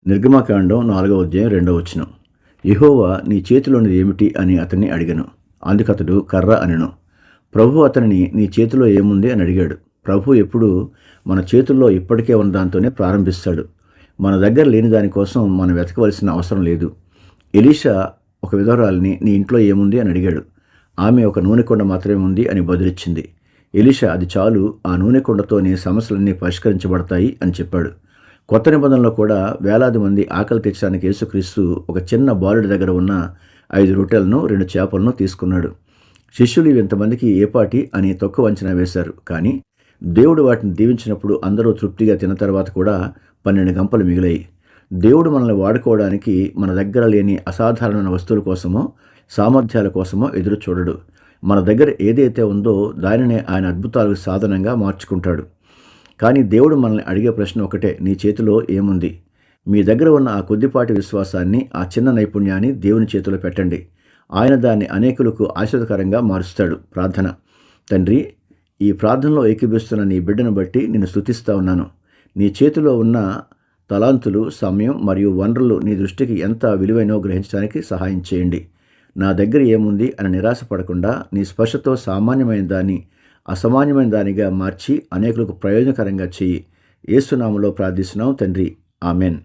నిర్గమకాండం 4వ అధ్యాయం 2వ వచనం. యెహోవా నీ చేతిలోనిది ఏమిటి అని అతన్ని అడిగెను. అందుకతడు కర్ర అనెను. ప్రభువు అతనిని నీ చేతిలో ఏముంది అని అడిగాడు. ప్రభువు ఎప్పుడూ మన చేతుల్లో ఇప్పటికే ఉన్న దాంతోనే ప్రారంభిస్తాడు. మన దగ్గర లేని దానికోసం మనం వెతకవలసిన అవసరం లేదు. ఎలీషా ఒక విధవరాలిని నీ ఇంట్లో ఏముంది అని అడిగాడు. ఆమె ఒక నూనె కుండ మాత్రమే ఉంది అని బదులిచ్చింది. ఎలీషా అది చాలు, ఆ నూనె కుండతోనే సమస్యలన్నీ పరిష్కరించబడతాయి అని చెప్పాడు. కొత్త నిబంధనలో కూడా వేలాది మంది ఆకలి తీర్చడానికి యేసుక్రీస్తు ఒక చిన్న బాలుడి దగ్గర ఉన్న 5 రొట్టెలను 2 చేపలను తీసుకున్నాడు. శిష్యులు ఇవి ఇంతమందికి ఏపాటి అని తక్కువ అంచనా వేశారు. కానీ దేవుడు వాటిని దీవించినప్పుడు అందరూ తృప్తిగా తిన్న తర్వాత కూడా 12 గంపలు మిగిలాయి. దేవుడు మనల్ని వాడుకోవడానికి మన దగ్గర లేని అసాధారణమైన వస్తువుల కోసమో సామర్థ్యాల కోసమో ఎదురు చూడడు. మన దగ్గర ఏదైతే ఉందో దానినే ఆయన అద్భుతాలకు సాధనంగా మార్చుకుంటాడు. కానీ దేవుడు మనల్ని అడిగే ప్రశ్న ఒకటే, నీ చేతిలో ఏముంది? మీ దగ్గర ఉన్న ఆ కొద్దిపాటి విశ్వాసాన్ని, ఆ చిన్న నైపుణ్యాన్ని దేవుని చేతిలో పెట్టండి. ఆయన దాన్ని అనేకులకు ఆశీర్వదకరంగా మారుస్తాడు. ప్రార్థన. తండ్రి, ఈ ప్రార్థనలో ఏకీభవిస్తున్న నీ బిడ్డను బట్టి నేను స్తుతిస్తా ఉన్నాను. నీ చేతిలో ఉన్న తలాంతులు, సమయం మరియు వనరులు నీ దృష్టికి ఎంత విలువైనో గ్రహించడానికి సహాయం చేయండి. నా దగ్గర ఏముంది అని నిరాశపడకుండా నీ స్పర్శతో సామాన్యమైన దాన్ని అసామాన్యమైన దానిగా మార్చి అనేకులకు ప్రయోజనకరంగా చెయ్యి. యేసు నామములో ప్రార్థిస్తున్నాం తండ్రి. ఆమెన్.